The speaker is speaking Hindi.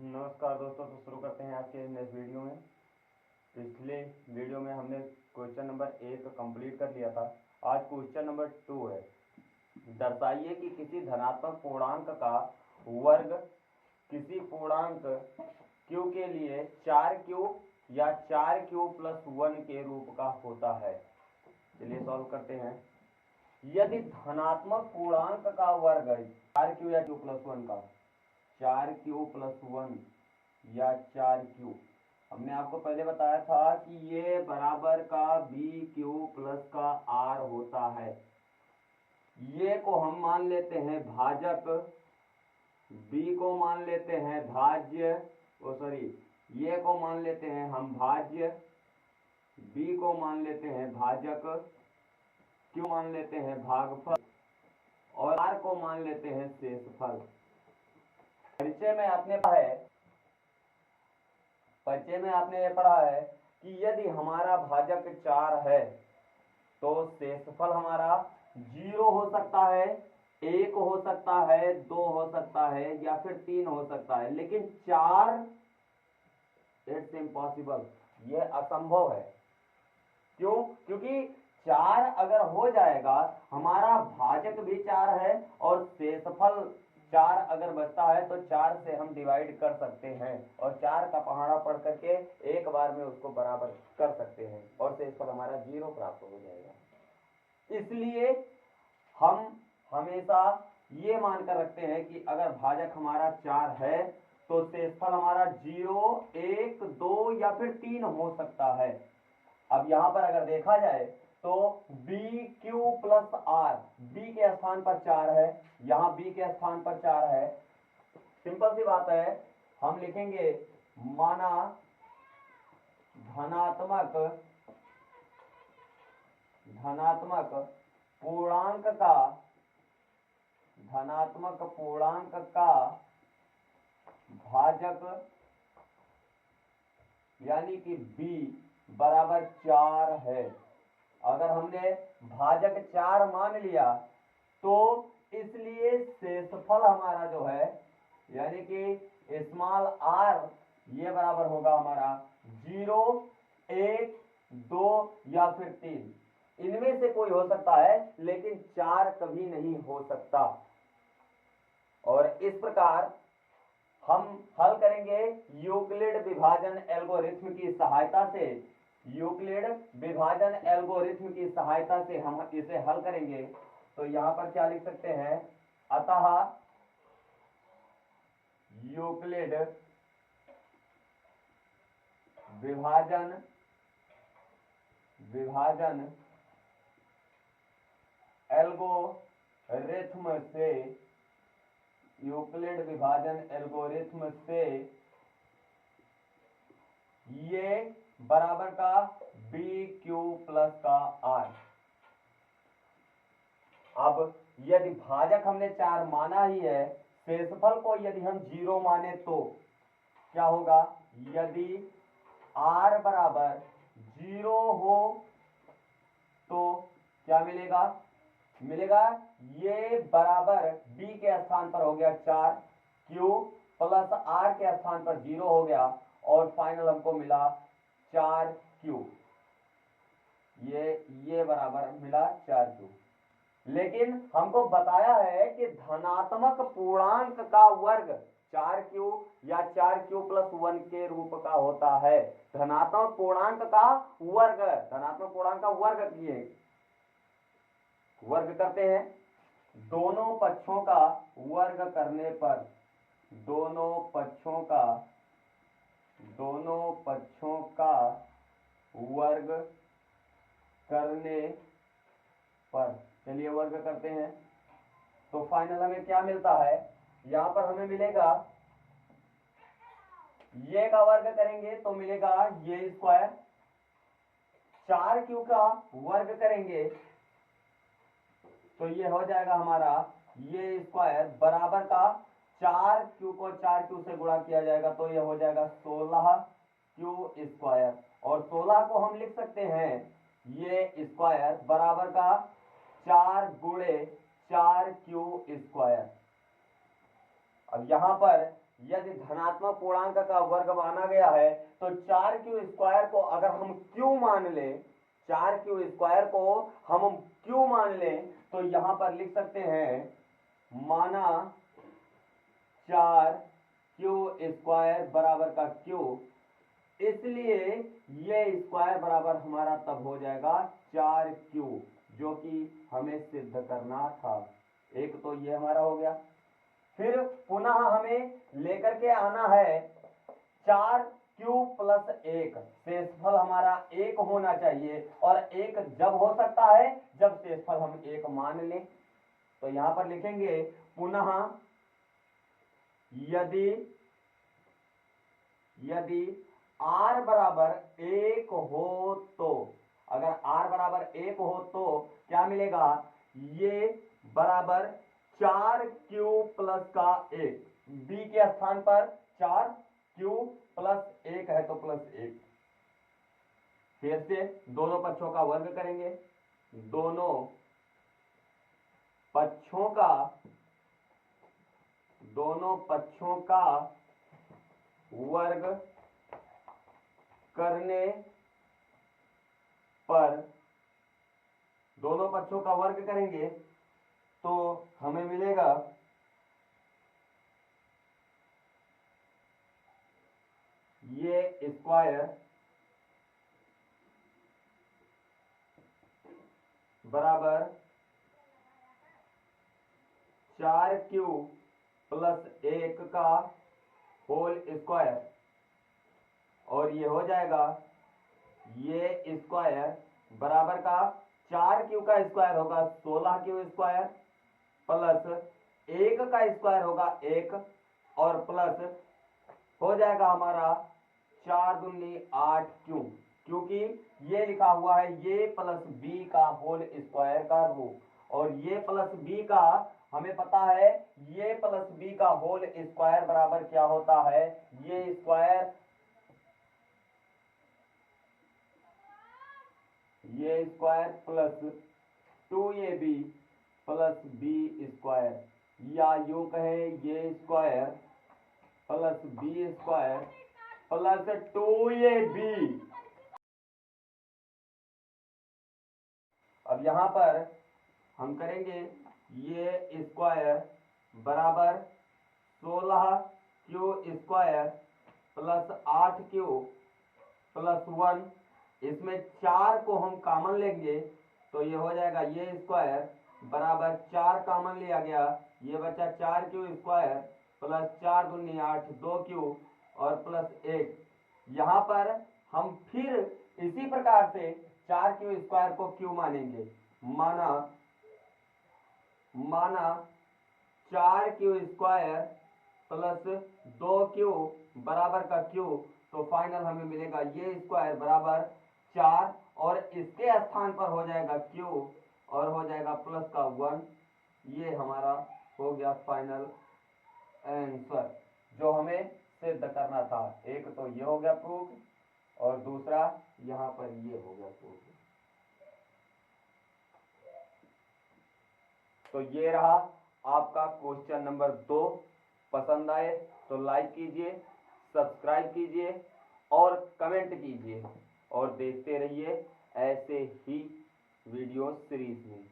नमस्कार दोस्तों, तो शुरू करते हैं आज के नेक्स्ट वीडियो में। पिछले वीडियो में हमने क्वेश्चन नंबर 1 कंप्लीट कर लिया था। आज क्वेश्चन नंबर 2 है। दर्शाइए कि किसी धनात्मक पूर्णांक का वर्ग किसी पूर्णांक q के लिए 4q या 4q प्लस 1 के रूप का होता है। चलिए सॉल्व करते हैं। यदि धनात्मक पूर्णांक का वर्ग 4q या q प्लस 1 का 4q प्लस 1 या 4q, हमने आपको पहले बताया था कि ये बराबर का bq प्लस का r होता है। ये को हम मान लेते हैं भाजक, b को मान लेते हैं भाज्य, ये को मान लेते हैं हम भाज्य, b को मान लेते हैं भाजक, q मान लेते हैं भागफल और r को मान लेते हैं शेषफल। परिचय में आपने ये पढ़ा है कि यदि हमारा भाजक 4 है तो शेषफल हमारा 0 हो सकता है, 1 हो सकता है, 2 हो सकता है या फिर 3 हो सकता है, लेकिन 4 इट्स इम्पॉसिबल, ये असंभव है। क्यों? क्योंकि 4 अगर हो जाएगा, हमारा भाजक भी 4 है और शेषफल 4 अगर बचता है तो 4 से हम डिवाइड कर सकते हैं और 4 का पहाड़ा पढ़ करके एक बार में उसको बराबर कर सकते हैं और शेषफल हमारा 0 प्राप्त हो जाएगा। इसलिए हम हमेशा ये मानकर रखते हैं कि अगर भाजक हमारा 4 है तो शेषफल हमारा 0, 1, 2 या फिर 3 हो सकता है। अब यहां पर अगर देखा जाए तो BQ प्लस R, B के स्थान पर 4 है, यहां B के स्थान पर 4 है। सिंपल सी बात है, हम लिखेंगे माना धनात्मक पूर्णांक का भाजक यानी कि B बराबर 4 है। अगर हमने भाजक 4 मान लिया तो इसलिए शेषफल हमारा जो है यानी कि स्मॉल r ये बराबर होगा हमारा 0, 1, 2 या फिर 3। इनमें से कोई हो सकता है लेकिन 4 कभी नहीं हो सकता। और इस प्रकार हम हल करेंगे यूक्लिड विभाजन एल्गोरिथ्म की सहायता से हम इसे हल करेंगे। तो यहां पर क्या लिख सकते हैं, अतः यूक्लिड विभाजन एल्गोरिथ्म से ये बराबर का BQ प्लस का R। अब यदि भाजक हमने 4 माना ही है, शेषफल को यदि हम 0 माने तो क्या होगा, यदि R बराबर 0 हो तो क्या मिलेगा, ये बराबर B के स्थान पर हो गया 4, Q प्लस R के स्थान पर 0 हो गया और फाइनल हमको मिला 4Q, ये बराबर मिला 4Q। लेकिन हमको बताया है कि धनात्मक पूर्णांक का वर्ग 4Q या 4Q प्लस 1 के रूप का होता है। धनात्मक पूर्णांक का वर्ग किए वर्ग करते हैं, दोनों पक्षों का वर्ग करने पर चलिए वर्ग करते हैं तो फाइनल हमें क्या मिलता है, यहां पर हमें मिलेगा, ये का वर्ग करेंगे तो मिलेगा ये स्क्वायर, 4Q का वर्ग करेंगे तो ये हो जाएगा हमारा ये स्क्वायर बराबर का 4Q को 4Q से गुणा किया जाएगा तो ये हो जाएगा 16Q स्क्वायर, और 16 को हम लिख सकते हैं ये स्क्वायर बराबर का 4 गुणे 4Q स्क्वायर। अब यहां पर यदि धनात्मक पूर्णांक का वर्ग माना गया है तो 4q² को अगर हम q मान ले, 4q² को हम q मान ले तो यहां पर लिख सकते हैं माना 4q² बराबर का q, इसलिए ये स्क्वायर बराबर हमारा तब हो जाएगा 4q, जो कि हमें सिद्ध करना था। एक तो ये हमारा हो गया। फिर पुनः हमें लेकर के आना है 4q+1, शेषफल हमारा 1 होना चाहिए, और 1 जब हो सकता है जब शेषफल हम 1 मान लें। तो यहां पर लिखेंगे पुनः यदि r बराबर 1 हो तो, अगर r बराबर 1 हो तो क्या मिलेगा, ये बराबर 4q+1, b के स्थान पर 4q+1 है तो +1। फिर से दोनों पक्षों का वर्ग करेंगे, दोनों पक्षों का वर्ग करने पर, दोनों पक्षों का वर्ग करेंगे तो हमें मिलेगा ये स्क्वायर बराबर 4q+1 का होल स्क्वायर, और ये हो जाएगा ये स्क्वायर बराबर का 4q का स्क्वायर होगा 16q² प्लस 1 का स्क्वायर होगा 1, और प्लस हो जाएगा हमारा 4 दूनी 8q, क्योंकि ये लिखा हुआ है ये प्लस बी का होल स्क्वायर का रूप, और ये प्लस बी का हमें पता है ये प्लस बी का होल स्क्वायर बराबर क्या होता है, a square plus 2ab plus b square, या यूं कहे a square plus b square plus 2ab। अब यहां पर हम करेंगे ये स्क्वायर बराबर 16q² प्लस 8q प्लस 1, इसमें 4 को हम कॉमन लेंगे तो ये हो जाएगा ये स्क्वायर बराबर 4 कॉमन लिया गया, ये बचा 4q² प्लस 4 दूनी 8 2q और प्लस 1। यहां पर हम फिर इसी प्रकार से 4q² को q मानेंगे, माना 4q² प्लस 2q बराबर का q, तो फाइनल हमें मिलेगा ये स्क्वायर बराबर 4, और इसके स्थान पर हो जाएगा q और हो जाएगा प्लस का 1। ये हमारा हो गया फाइनल आंसर जो हमें सिद्ध करना था। एक तो ये हो गया प्रूफ, और दूसरा यहां पर ये हो गया प्रूफ। तो ये रहा आपका क्वेश्चन नंबर 2। पसंद आए तो लाइक कीजिए, सब्सक्राइब कीजिए और कमेंट कीजिए, और देखते रहिए ऐसे ही वीडियो सीरीज में।